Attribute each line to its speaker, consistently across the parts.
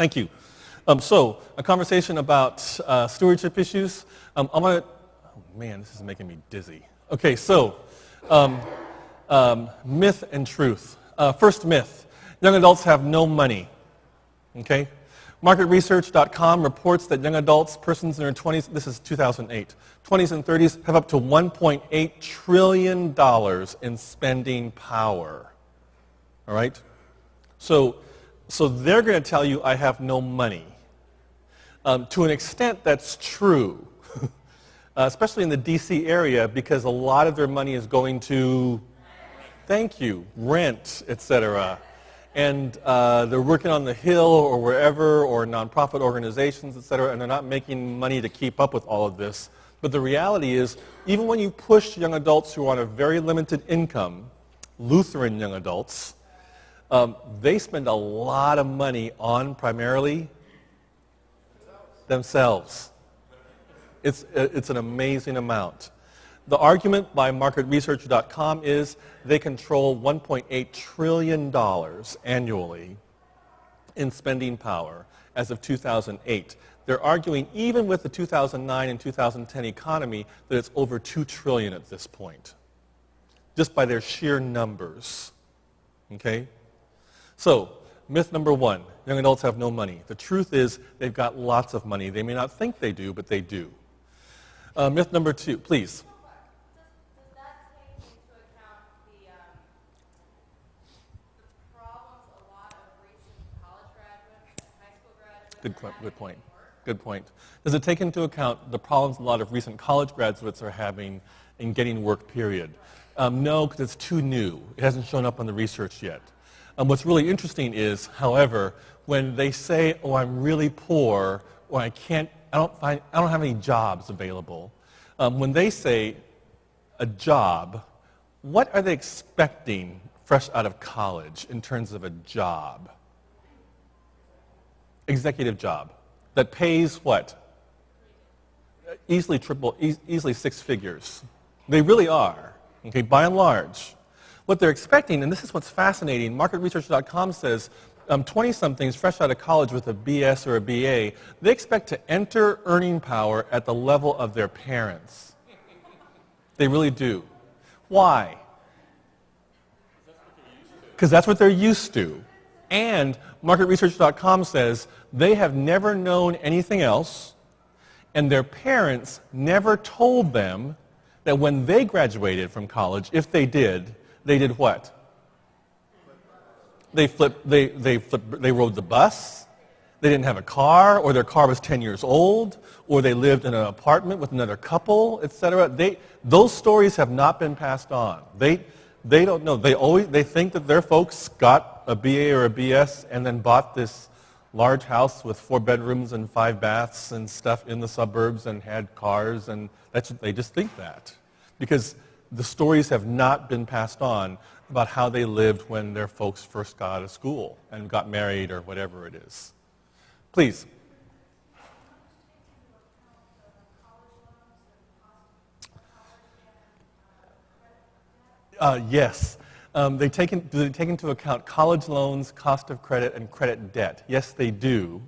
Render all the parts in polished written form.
Speaker 1: Thank you. So, a conversation about stewardship issues. I'm going to, oh man, this is making me dizzy. Okay, so, myth and truth. First myth, young adults have no money. Okay? MarketResearch.com reports that young adults, persons in their 20s, this is 2008, 20s and 30s, have up to $1.8 trillion in spending power. All right? So they're going to tell you I have no money. To an extent, that's true, especially in the D.C. area, because a lot of their money is going to, thank you, rent, etc. And they're working on the Hill or wherever, or nonprofit organizations, etc., and they're not making money to keep up with all of this. But the reality is, even when you push young adults who are on a very limited income, Lutheran young adults, they spend a lot of money on primarily themselves. It's an amazing amount. The argument by MarketResearch.com is they control $1.8 trillion annually in spending power as of 2008. They're arguing, even with the 2009 and 2010 economy, that it's over $2 trillion at this point, just by their sheer numbers. Okay? So, myth number one, young adults have no money. The truth is they've got lots of money. They may not think they do, but they do. Myth number two, please.
Speaker 2: Does that take into account the problems a lot of recent college graduates and high school graduates
Speaker 1: Good point. Good point. Does it take into account the problems a lot of recent college graduates are having in getting work, period? No, because it's too new. It hasn't shown up on the research yet. What's really interesting is, however, when they say, oh, I'm really poor, or I don't have any jobs available, when they say a job, what are they expecting fresh out of college in terms of a job? Executive job that pays what? Easily six figures. They really are, okay, by and large. What they're expecting, and this is what's fascinating, MarketResearch.com says 20-somethings fresh out of college with a BS or a BA, they expect to enter earning power at the level of their parents. They really do. Why? Because that's what they're used to. And MarketResearch.com says they have never known anything else, and their parents never told them that when they graduated from college, if they did what? They rode the bus, they didn't have a car, or their car was 10 years old, or they lived in an apartment with another couple, etc. Those stories have not been passed on. They don't know. They think that their folks got a BA or a BS and then bought this large house with 4 bedrooms and 5 baths and stuff in the suburbs and had cars, and they just think that. Because the stories have not been passed on about how they lived when their folks first got out of school and got married or whatever it is. Please. Yes. Do they take into account college loans, cost of credit, and credit debt? Yes, they do.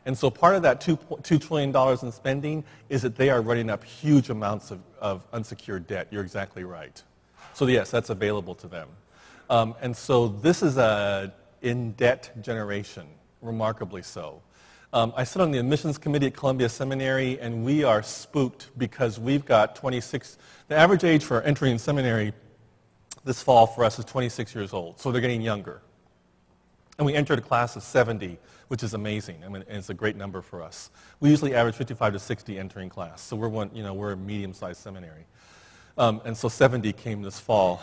Speaker 1: And so part of that $2 trillion in spending is that they are running up huge amounts of unsecured debt. You're exactly right. So yes, that's available to them. And so this is a in-debt generation, remarkably so. I sit on the admissions committee at Columbia Seminary, and we are spooked because we've got 26. The average age for entering seminary this fall for us is 26 years old, so they're getting younger. And we entered a class of 70, which is amazing. I mean, it's a great number for us. We usually average 55 to 60 entering class, so we're a medium-sized seminary. And so 70 came this fall.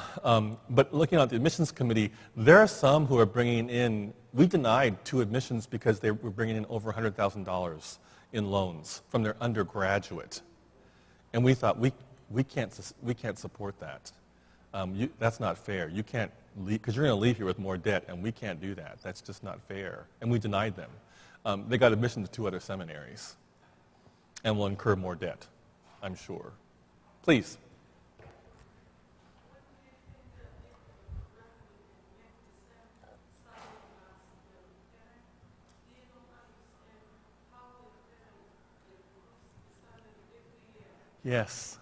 Speaker 1: But looking at the admissions committee, there are some who are bringing in, we denied 2 admissions because they were bringing in over $100,000 in loans from their undergraduate. And we thought, we can't support that. That's not fair. You can't leave, because you're going to leave here with more debt, and we can't do that. That's just not fair. And we denied them. They got admission to 2 other seminaries and will incur more debt, I'm sure. Please. Yes.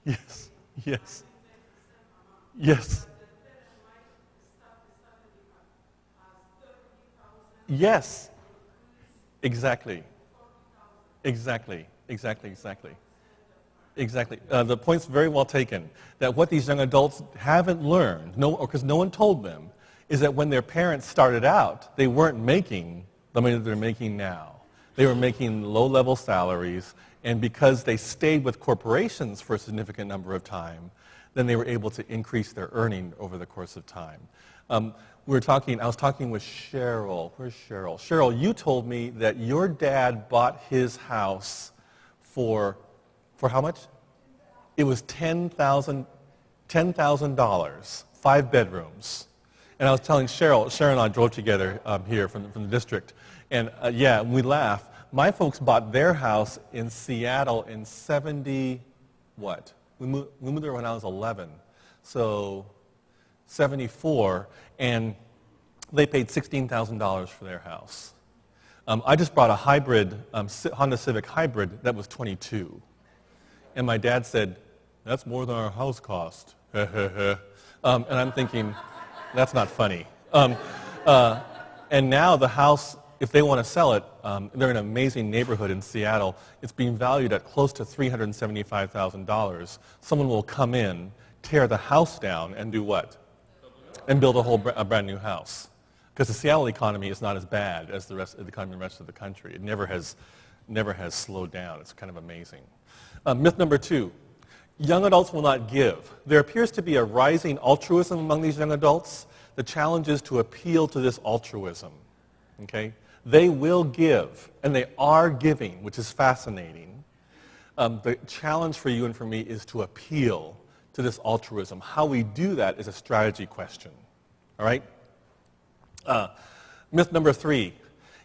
Speaker 1: Yes. Yes. Yes. Yes. Exactly. Exactly. Exactly. Exactly. Exactly. The point's very well taken. That what these young adults haven't learned, because no one told them, is that when their parents started out, they weren't making the money that they're making now. They were making low-level salaries, and because they stayed with corporations for a significant number of time, then they were able to increase their earning over the course of time. I was talking with Cheryl. Where's Cheryl? Cheryl, you told me that your dad bought his house for how much? It was $10,000, 5 bedrooms. And I was telling Cheryl and I drove together here from the district. And yeah, we laugh. My folks bought their house in Seattle in 70, what? We moved there when I was 11. So 74, and they paid $16,000 for their house. I just bought a hybrid, Honda Civic hybrid that was 22. And my dad said, "That's more than our house cost." And I'm thinking, that's not funny. And now the house, if they want to sell it, they're in an amazing neighborhood in Seattle. It's being valued at close to $375,000. Someone will come in, tear the house down, and do what? And build a brand new house. Because the Seattle economy is not as bad as the economy in the rest of the country. It never has slowed down. It's kind of amazing. Myth number 2, young adults will not give. There appears to be a rising altruism among these young adults. The challenge is to appeal to this altruism. Okay? They will give, and they are giving, which is fascinating. The challenge for you and for me is to appeal to this altruism. How we do that is a strategy question. All right? Myth number 3,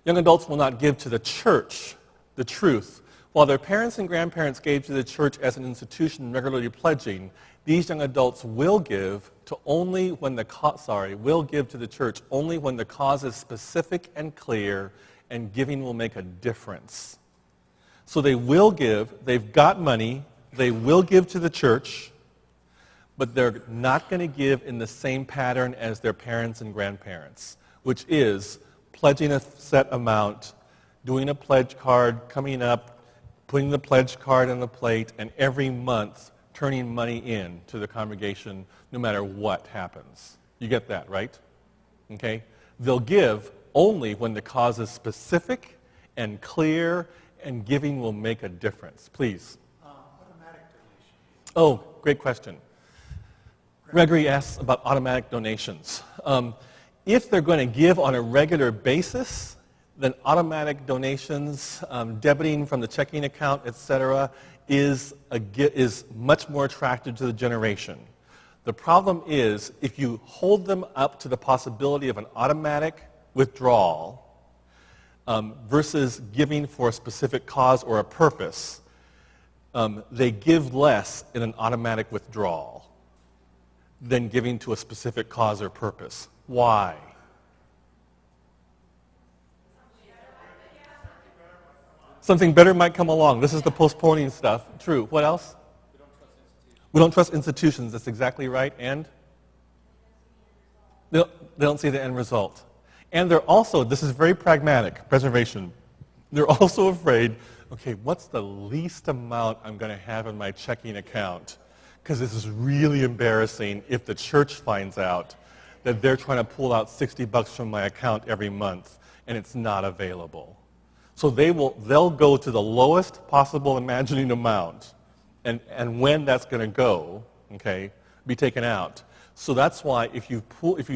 Speaker 1: young adults will not give to the church the truth. While their parents and grandparents gave to the church as an institution regularly pledging, these young adults will give to the church only when the cause is specific and clear, and giving will make a difference. So they will give, they've got money, they will give to the church, but they're not going to give in the same pattern as their parents and grandparents, which is pledging a set amount, doing a pledge card, coming up, putting the pledge card on the plate, and every month turning money in to the congregation no matter what happens. You get that, right? Okay? They'll give only when the cause is specific and clear, and giving will make a difference. Please.
Speaker 3: Automatic donations.
Speaker 1: Oh, great question. Gregory asks about automatic donations. If they're going to give on a regular basis, then automatic donations, debiting from the checking account, etc., is much more attractive to the generation. The problem is if you hold them up to the possibility of an automatic withdrawal versus giving for a specific cause or a purpose, they give less in an automatic withdrawal than giving to a specific cause or purpose. Why? Something better might come along. This is the postponing stuff. True. What else? We don't trust institutions. That's exactly right. And? They don't see the end result. And they're also, this is very pragmatic, preservation. They're also afraid, okay, what's the least amount I'm going to have in my checking account? Because this is really embarrassing if the church finds out that they're trying to pull out $60 from my account every month and it's not available. So they'll go to the lowest possible imagining amount, and when that's going to go, okay, be taken out. So that's why if you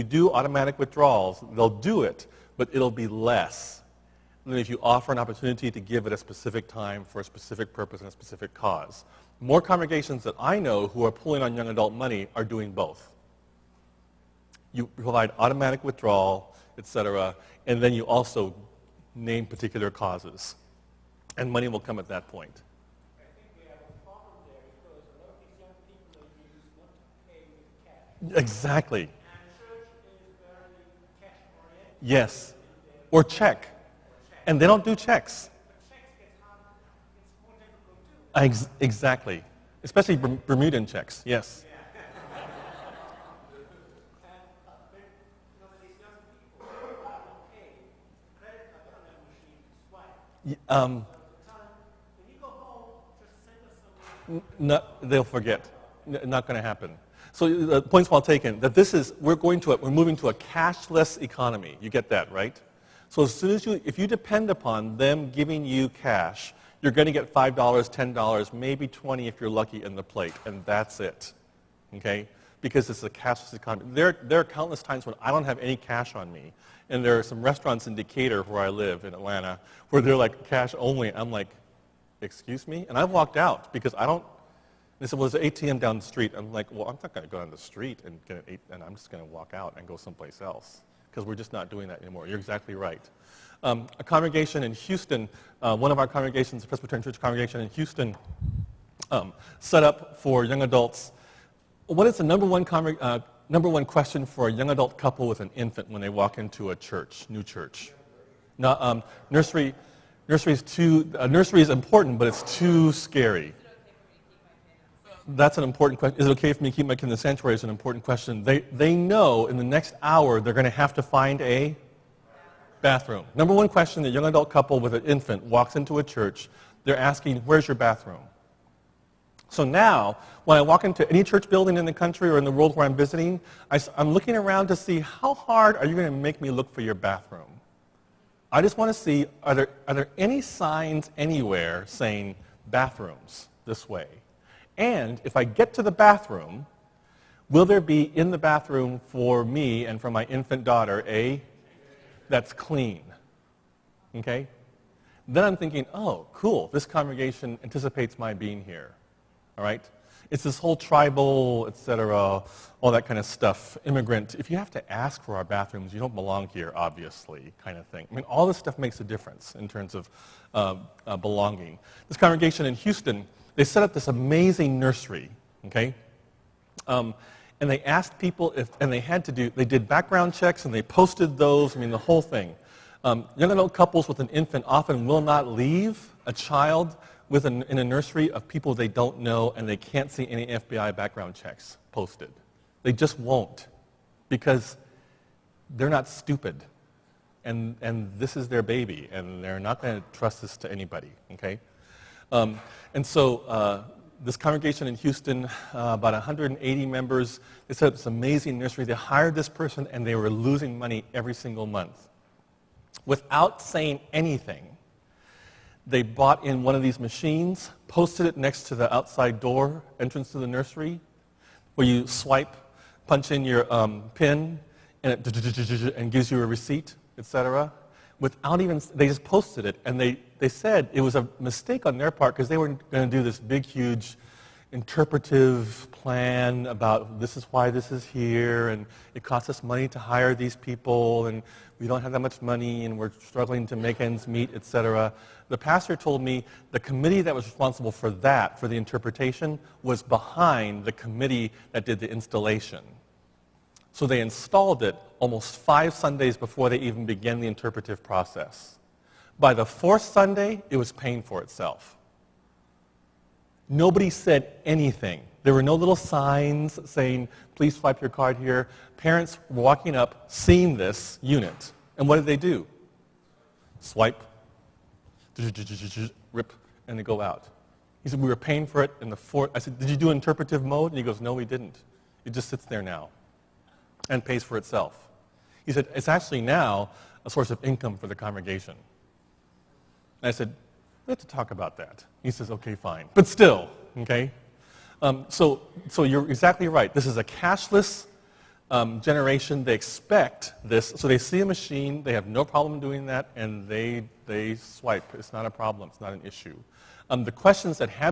Speaker 1: do automatic withdrawals, they'll do it, but it'll be less than if you offer an opportunity to give at a specific time for a specific purpose and a specific cause. More congregations that I know who are pulling on young adult money are doing both. You provide automatic withdrawal, etc., and then you also name particular causes. And money will come at that point.
Speaker 3: I think we have a problem there because a lot of these young people they use not to pay with cash.
Speaker 1: Exactly.
Speaker 3: And the church is very cash oriented.
Speaker 1: Yes. Or check. And they don't do checks. Exactly. Especially Bermudan checks, yes. No, they'll forget. Not going to happen. So the point's well taken. That we're moving to a cashless economy. You get that, right? So as soon as if you depend upon them giving you cash, you're going to get $5, $10, maybe $20 if you're lucky in the plate, and that's it. Okay? Because it's a cashless economy. There are countless times when I don't have any cash on me, and there are some restaurants in Decatur where I live in Atlanta where they're like cash only. I'm like, excuse me? And I walked out because I don't. They said, well, there's an ATM down the street. I'm like, well, I'm not going to go down the street and get an and I'm just going to walk out and go someplace else because we're just not doing that anymore. You're exactly right. A congregation in Houston, one of our congregations, the Presbyterian Church congregation in Houston, set up for young adults. What is the number one question for a young adult couple with an infant when they walk into a church, new church? Now, nursery is important, but it's too scary. That's an important question. Is it okay for me to keep my kid in the sanctuary? Is an important question. They know in the next hour they're going to have to find a bathroom. Number one question, the young adult couple with an infant walks into a church, they're asking, where's your bathroom? So now, when I walk into any church building in the country or in the world where I'm visiting, I'm looking around to see how hard are you going to make me look for your bathroom? I just want to see, are there any signs anywhere saying bathrooms this way? And if I get to the bathroom, will there be in the bathroom for me and for my infant daughter that's clean? Okay? Then I'm thinking, oh, cool, this congregation anticipates my being here. All right? It's this whole tribal, et cetera, all that kind of stuff, immigrant. If you have to ask for our bathrooms, you don't belong here, obviously, kind of thing. I mean, all this stuff makes a difference in terms of belonging. This congregation in Houston, they set up this amazing nursery, okay? And they asked people they did background checks and they posted those, the whole thing. Young adult couples with an infant often will not leave a child in a nursery of people they don't know and they can't see any FBI background checks posted. They just won't because they're not stupid. And this is their baby and they're not going to trust this to anybody, okay? And so this congregation in Houston, about 180 members, they set up this amazing nursery. They hired this person, and they were losing money every single month. Without saying anything, they bought in one of these machines, posted it next to the outside door, entrance to the nursery, where you swipe, punch in your PIN, and it gives you a receipt, etc. They just posted it, and they said it was a mistake on their part because they were going to do this big, huge interpretive plan about this is why this is here, and it costs us money to hire these people, and we don't have that much money, and we're struggling to make ends meet, etc. The pastor told me the committee that was responsible for that, for the interpretation, was behind the committee that did the installation. So they installed it almost 5 Sundays before they even began the interpretive process. By the 4th Sunday, it was paying for itself. Nobody said anything. There were no little signs saying, please swipe your card here. Parents were walking up, seeing this unit. And what did they do? Swipe, rip, and they go out. He said, we were paying for it in the 4th. I said, did you do interpretive mode? And he goes, no, we didn't. It just sits there now and pays for itself. He said, it's actually now a source of income for the congregation. And I said, we have to talk about that. He says, okay, fine. But still, okay? So you're exactly right. This is a cashless generation. They expect this. So they see a machine. They have no problem doing that, and they swipe. It's not a problem. It's not an issue. The questions that have